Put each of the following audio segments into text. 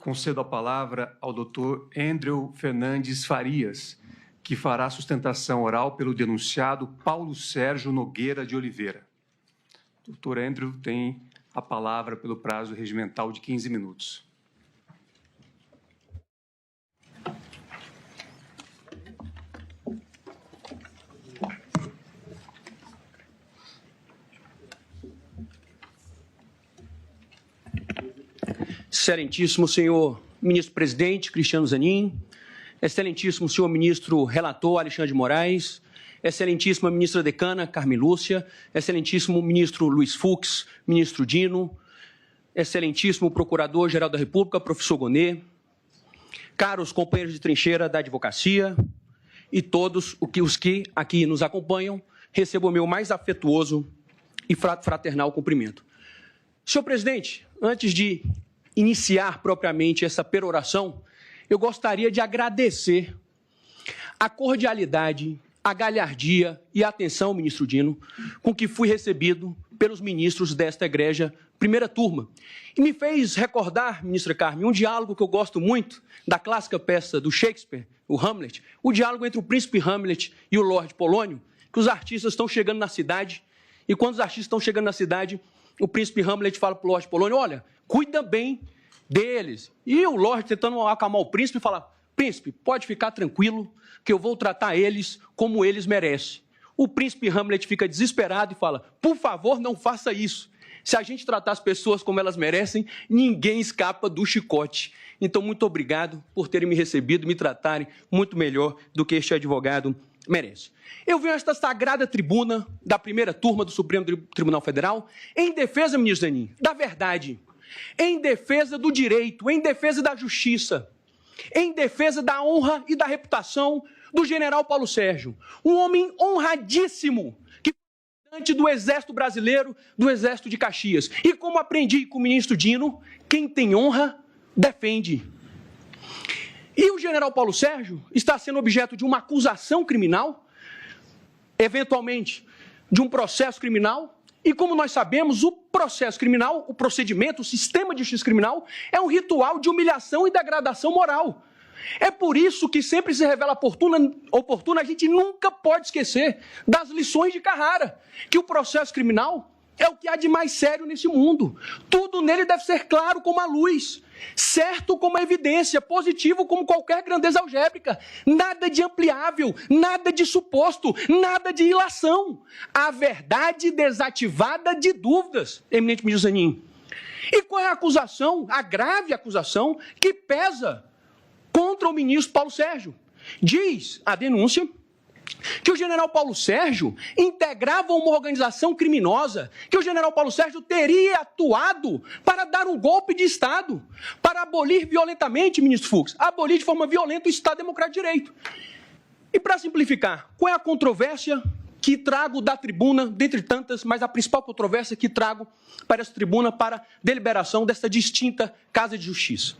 Concedo a palavra ao Dr. Andrew Fernandes Farias, que fará sustentação oral pelo denunciado Paulo Sérgio Nogueira de Oliveira. Dr. Andrew tem a palavra pelo prazo regimental de 15 minutos. Excelentíssimo senhor ministro-presidente Cristiano Zanin, excelentíssimo senhor ministro-relator Alexandre de Moraes, excelentíssima ministra decana Carmen Lúcia, excelentíssimo ministro Luiz Fux, ministro Dino, excelentíssimo procurador-geral da República, professor Gonê, caros companheiros de trincheira da advocacia e todos os que aqui nos acompanham, recebo o meu mais afetuoso e fraternal cumprimento. Senhor presidente, antes de iniciar propriamente essa peroração, eu gostaria de agradecer a cordialidade, a galhardia e a atenção, ministro Dino, com que fui recebido pelos ministros desta egrégia primeira turma. E me fez recordar, ministra Carmen, um diálogo que eu gosto muito da clássica peça do Shakespeare, o Hamlet, o diálogo entre o príncipe Hamlet e o Lorde Polônio, que os artistas estão chegando na cidade, e quando os artistas estão chegando na cidade, o príncipe Hamlet fala para o Lorde Polônio, olha, cuida bem deles. E o Lorde, tentando acalmar o príncipe, fala, príncipe, pode ficar tranquilo, que eu vou tratar eles como eles merecem. O príncipe Hamlet fica desesperado e fala, por favor, não faça isso. Se a gente tratar as pessoas como elas merecem, ninguém escapa do chicote. Então, muito obrigado por terem me recebido, me tratarem muito melhor do que este advogado merece. Eu venho a esta sagrada tribuna da primeira turma do Supremo Tribunal Federal em defesa, ministro Zanin, da verdade, em defesa do direito, em defesa da justiça, em defesa da honra e da reputação do general Paulo Sérgio, um homem honradíssimo, que foi comandante do Exército Brasileiro, do Exército de Caxias. E como aprendi com o ministro Dino, quem tem honra, defende. E o general Paulo Sérgio está sendo objeto de uma acusação criminal, eventualmente de um processo criminal, e como nós sabemos, o processo criminal, o procedimento, o sistema de justiça criminal é um ritual de humilhação e degradação moral. É por isso que sempre se revela oportuno, a gente nunca pode esquecer das lições de Carrara, que o processo criminal é o que há de mais sério nesse mundo. Tudo nele deve ser claro como a luz, certo como a evidência, positivo como qualquer grandeza algébrica. Nada de ampliável, nada de suposto, nada de ilação. A verdade desativada de dúvidas, eminente ministro Zanin. E qual é a acusação, a grave acusação, que pesa contra o ministro Paulo Sérgio? Diz a denúncia que o general Paulo Sérgio integrava uma organização criminosa, que o general Paulo Sérgio teria atuado para dar um golpe de Estado, para abolir violentamente, ministro Fux, abolir de forma violenta o Estado Democrático de Direito. E para simplificar, qual é a controvérsia que trago da tribuna, dentre tantas, mas a principal controvérsia que trago para essa tribuna, para deliberação desta distinta Casa de Justiça?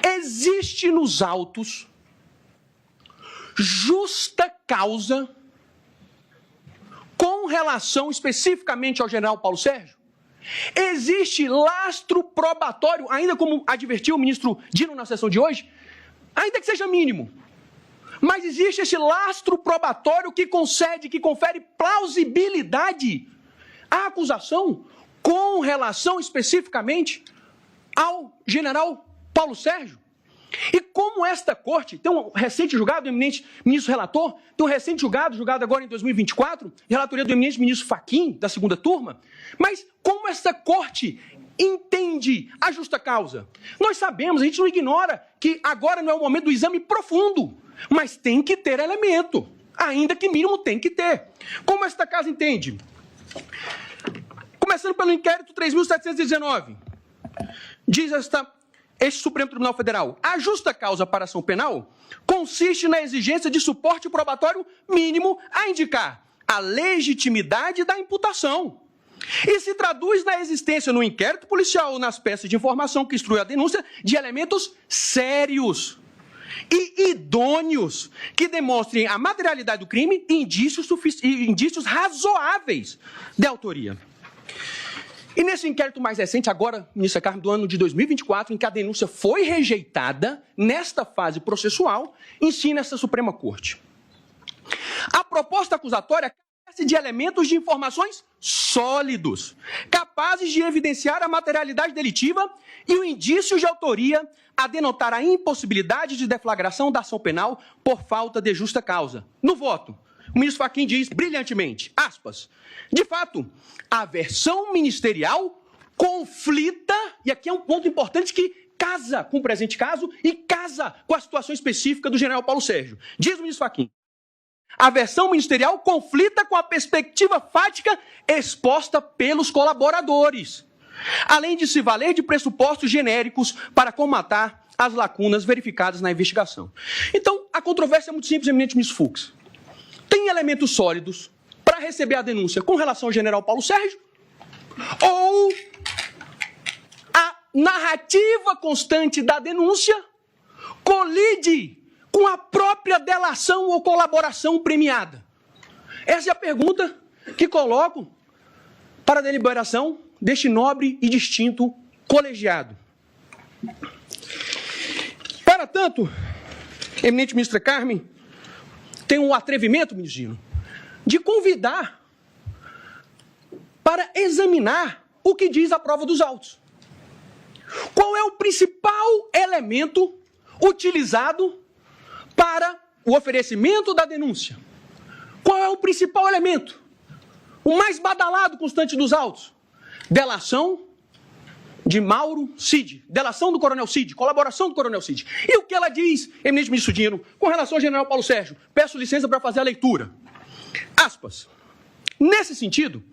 Existe nos autos justa causa com relação especificamente ao general Paulo Sérgio? Existe lastro probatório, ainda como advertiu o ministro Dino na sessão de hoje, ainda que seja mínimo, mas existe esse lastro probatório que concede, que confere plausibilidade à acusação com relação especificamente ao general Paulo Sérgio? E como esta corte, tem um recente julgado do eminente ministro relator, tem um recente julgado agora em 2024, relatoria do eminente ministro Fachin, da segunda turma, mas como esta corte entende a justa causa? Nós sabemos, a gente não ignora que agora não é o momento do exame profundo, mas tem que ter elemento, ainda que mínimo tem que ter. Como esta casa entende? Começando pelo inquérito 3.719, diz este Supremo Tribunal Federal, a justa causa para ação penal consiste na exigência de suporte probatório mínimo a indicar a legitimidade da imputação e se traduz na existência no inquérito policial ou nas peças de informação que instrui a denúncia de elementos sérios e idôneos que demonstrem a materialidade do crime e indícios razoáveis de autoria. E nesse inquérito mais recente, agora, ministra Carmen, do ano de 2024, em que a denúncia foi rejeitada, nesta fase processual, ensina essa Suprema Corte. A proposta acusatória carece de elementos de informações sólidos, capazes de evidenciar a materialidade delitiva e o indício de autoria a denotar a impossibilidade de deflagração da ação penal por falta de justa causa. No voto, o ministro Fachin diz brilhantemente, aspas, de fato, a versão ministerial conflita, e aqui é um ponto importante que casa com o presente caso e casa com a situação específica do general Paulo Sérgio. Diz o ministro Fachin, a versão ministerial conflita com a perspectiva fática exposta pelos colaboradores, além de se valer de pressupostos genéricos para comatar as lacunas verificadas na investigação. Então, a controvérsia é muito simples, eminente ministro Fux. Tem elementos sólidos para receber a denúncia com relação ao general Paulo Sérgio? Ou a narrativa constante da denúncia colide com a própria delação ou colaboração premiada? Essa é a pergunta que coloco para a deliberação deste nobre e distinto colegiado. Para tanto, eminente ministra Carmen, tem um atrevimento, ministro Gino, de convidar para examinar o que diz a prova dos autos. Qual é o principal elemento utilizado para o oferecimento da denúncia? Qual é o principal elemento? O mais badalado constante dos autos? Delação de Mauro Cid, delação do coronel Cid, colaboração do coronel Cid. E o que ela diz, eminente ministro Dino, com relação ao general Paulo Sérgio? Peço licença para fazer a leitura. Aspas. Nesse sentido,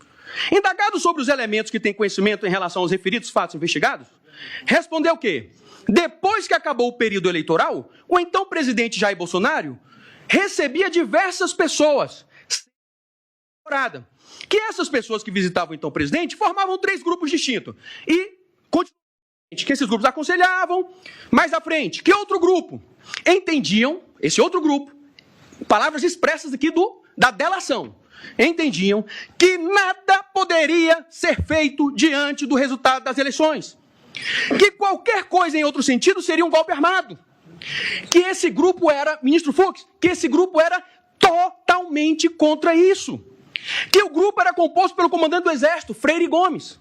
indagado sobre os elementos que têm conhecimento em relação aos referidos fatos investigados, respondeu que, depois que acabou o período eleitoral, o então presidente Jair Bolsonaro recebia diversas pessoas, que essas pessoas que visitavam o então presidente formavam 3 grupos distintos. E, continuamente, que esses grupos aconselhavam, mais à frente, que outro grupo entendiam, esse outro grupo, palavras expressas aqui da delação, entendiam que nada poderia ser feito diante do resultado das eleições. Que qualquer coisa em outro sentido seria um golpe armado. Que esse grupo era, ministro Fux, que esse grupo era totalmente contra isso. Que o grupo era composto pelo comandante do Exército, Freire Gomes,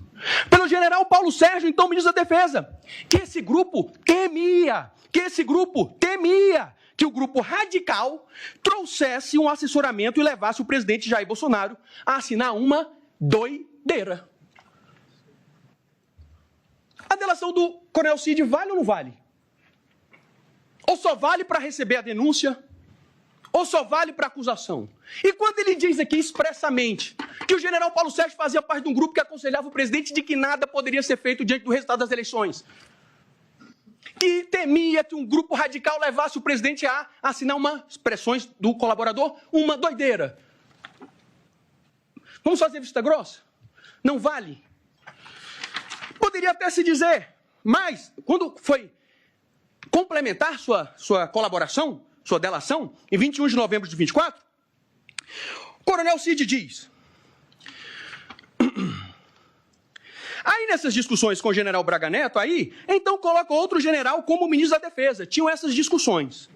pelo general Paulo Sérgio, então ministro da Defesa. Que esse grupo temia que o grupo radical trouxesse um assessoramento e levasse o presidente Jair Bolsonaro a assinar uma doideira. A delação do coronel Cid vale ou não vale? Ou só vale para receber a denúncia? Ou só vale para acusação? E quando ele diz aqui expressamente que o general Paulo Sérgio fazia parte de um grupo que aconselhava o presidente de que nada poderia ser feito diante do resultado das eleições, que temia que um grupo radical levasse o presidente a assinar expressões do colaborador, uma doideira. Vamos fazer vista grossa? Não vale? Poderia até se dizer, mas quando foi complementar sua colaboração, sua delação, em 21 de novembro de 24, o coronel Cid diz... Aí, nessas discussões com o general Braga Neto, então coloca outro general como ministro da Defesa. Tinham essas discussões.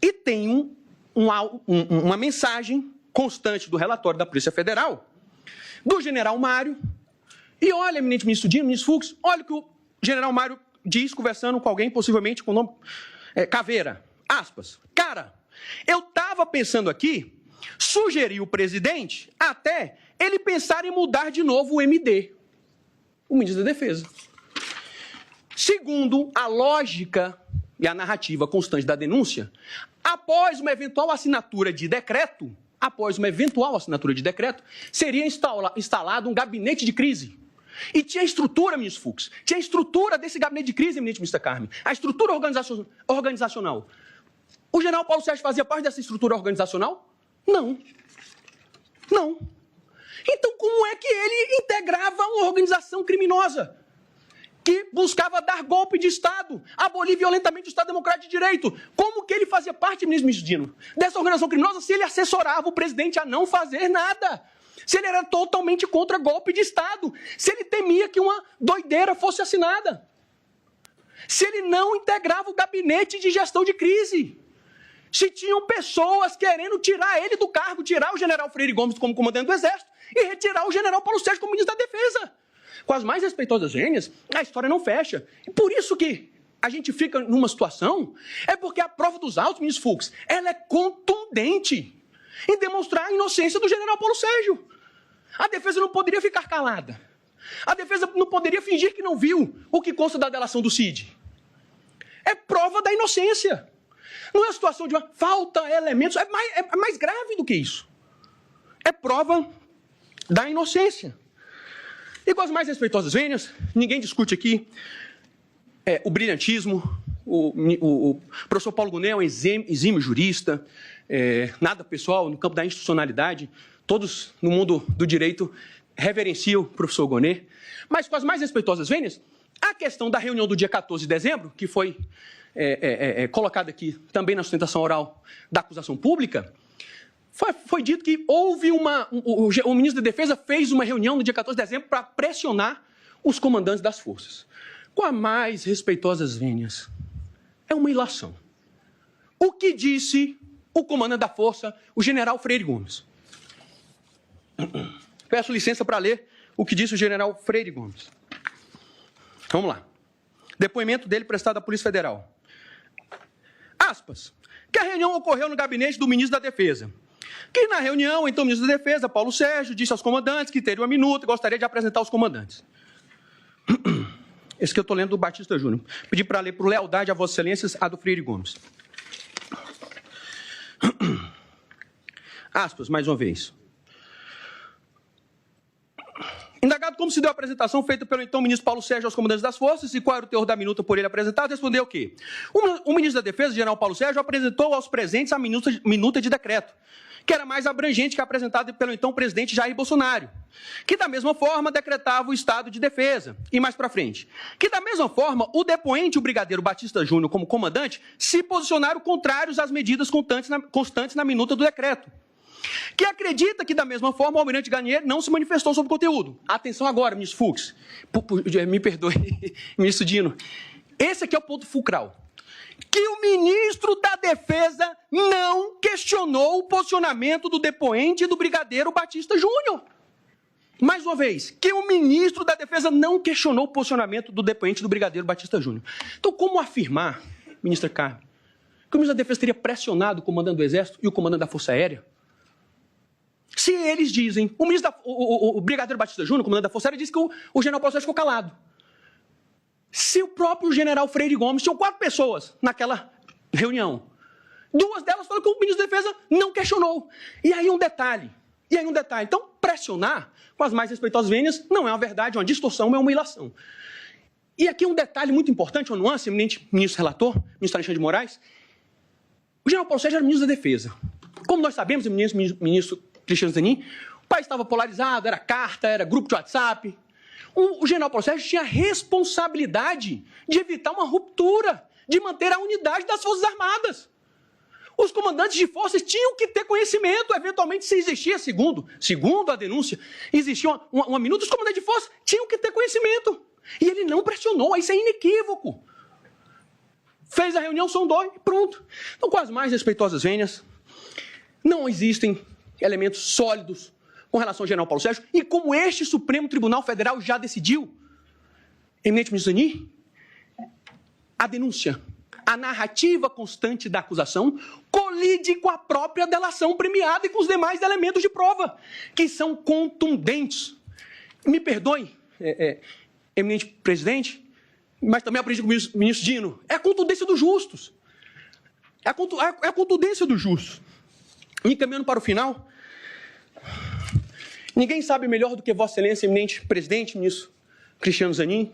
E tem uma mensagem constante do relatório da Polícia Federal, do general Mário. E olha, eminente ministro Dino, ministro Fux, olha o que o general Mário diz, conversando com alguém, possivelmente com o nome Caveira. Aspas. Cara, eu estava pensando aqui, sugeri o presidente até ele pensar em mudar de novo o MD. O ministro da Defesa. Segundo a lógica e a narrativa constante da denúncia, após uma eventual assinatura de decreto, seria instalado um gabinete de crise. E tinha estrutura, ministro Fux, tinha estrutura desse gabinete de crise, eminente ministra Carmen, a estrutura organizacional. O general Paulo Sérgio fazia parte dessa estrutura organizacional? Não. Então, como é que ele integrava uma organização criminosa que buscava dar golpe de Estado, abolir violentamente o Estado Democrático de Direito? Como que ele fazia parte, ministro Dino, dessa organização criminosa se ele assessorava o presidente a não fazer nada? se ele era totalmente contra golpe de Estado, se ele temia que uma doideira fosse assinada, se ele não integrava o gabinete de gestão de crise, se tinham pessoas querendo tirar ele do cargo, tirar o general Freire Gomes como comandante do Exército e retirar o general Paulo Sérgio como ministro da Defesa. Com as mais respeitosas vênias, a história não fecha. E por isso que a gente fica numa situação, é porque a prova dos autos, ministro Fux, ela é contundente em demonstrar a inocência do general Paulo Sérgio. A defesa não poderia ficar calada. A defesa não poderia fingir que não viu o que consta da delação do Cid. É prova da inocência. Não é a situação de uma falta elementos, é mais grave do que isso. É prova da inocência. E com as mais respeitosas vênias, ninguém discute aqui o brilhantismo. O professor Paulo Gonet é um exímio jurista, nada pessoal, no campo da institucionalidade. Todos no mundo do direito reverenciam o professor Gonet. Mas com as mais respeitosas vênias, a questão da reunião do dia 14 de dezembro, que foi colocada aqui também na sustentação oral da acusação pública, foi dito que houve o ministro da Defesa fez uma reunião no dia 14 de dezembro para pressionar os comandantes das forças. Com as mais respeitosas vênias, é uma ilação. O que disse o comandante da força, o general Freire Gomes? Peço licença para ler o que disse o general Freire Gomes. Vamos lá. Depoimento dele prestado à Polícia Federal. Aspas. Que a reunião ocorreu no gabinete do ministro da Defesa. Que na reunião, então, o ministro da Defesa, Paulo Sérgio, disse aos comandantes que teria uma minuta e gostaria de apresentar os comandantes. Esse que eu estou lendo do Batista Júnior. Pedi para ler por lealdade a Vossas Excelências a do Freire Gomes. Aspas, mais uma vez. Indagado como se deu a apresentação feita pelo então ministro Paulo Sérgio aos comandantes das forças e qual era o teor da minuta por ele apresentado, respondeu que o ministro da Defesa, general Paulo Sérgio, apresentou aos presentes a minuta de decreto, que era mais abrangente que a apresentada pelo então presidente Jair Bolsonaro, que da mesma forma decretava o estado de defesa. E mais para frente, que da mesma forma o depoente e o brigadeiro Batista Júnior como comandante se posicionaram contrários às medidas constantes na minuta do decreto. Que acredita que, da mesma forma, o almirante Garnier não se manifestou sobre o conteúdo. Atenção agora, ministro Fux. Me perdoe, ministro Dino. Esse aqui é o ponto fulcral. Que o ministro da Defesa não questionou o posicionamento do depoente e do brigadeiro Batista Júnior. Mais uma vez, que o ministro da Defesa não questionou o posicionamento do depoente e do brigadeiro Batista Júnior. Então, como afirmar, ministra Carmen, que o ministro da Defesa teria pressionado o comandante do Exército e o comandante da Força Aérea? Se eles dizem, o brigadeiro Batista Júnior, comandante da Força Aérea, disse que o general Paulo Sérgio ficou calado. Se o próprio general Freire Gomes, tinham 4 pessoas naquela reunião, 2 delas falaram que o ministro da Defesa não questionou. E aí um detalhe. Então, pressionar, com as mais respeitosas vênias, não é uma verdade, é uma distorção, é uma ilação. E aqui um detalhe muito importante, uma nuance, eminente ministro relator, ministro Alexandre de Moraes, o general Paulo Sérgio era ministro da Defesa. Como nós sabemos, eminente ministro Cristiano Zanin, o país estava polarizado, era carta, era grupo de WhatsApp. O general Paulo Sérgio tinha a responsabilidade de evitar uma ruptura, de manter a unidade das Forças Armadas. Os comandantes de forças tinham que ter conhecimento, eventualmente, se existia, segundo a denúncia, existia uma minuta, os comandantes de forças tinham que ter conhecimento. E ele não pressionou, isso é inequívoco. Fez a reunião, sondou e pronto. Então, com as mais respeitosas vênias, não existem elementos sólidos com relação ao general Paulo Sérgio, e como este Supremo Tribunal Federal já decidiu, eminente ministro Zanin, a denúncia, a narrativa constante da acusação colide com a própria delação premiada e com os demais elementos de prova, que são contundentes. Me perdoe, eminente presidente, mas também aprendi com o ministro Dino, é a contundência dos justos. É a contundência dos justos. E caminhando para o final, ninguém sabe melhor do que Vossa Excelência, eminente presidente, ministro Cristiano Zanin,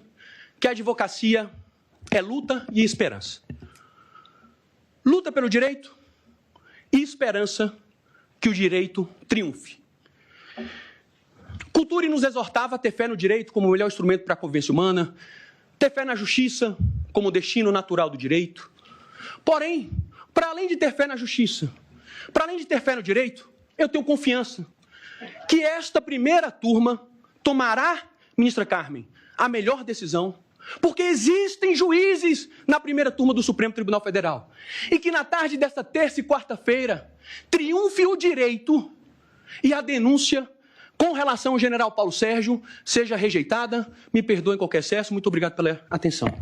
que a advocacia é luta e esperança. Luta pelo direito e esperança que o direito triunfe. Cultura nos exortava a ter fé no direito como o melhor instrumento para a convivência humana, ter fé na justiça como destino natural do direito. Porém, para além de ter fé na justiça, para além de ter fé no direito, eu tenho confiança que esta primeira turma tomará, ministra Carmen, a melhor decisão, porque existem juízes na primeira turma do Supremo Tribunal Federal, e que na tarde desta terça e quarta-feira triunfe o direito e a denúncia com relação ao general Paulo Sérgio seja rejeitada. Me perdoem qualquer excesso. Muito obrigado pela atenção.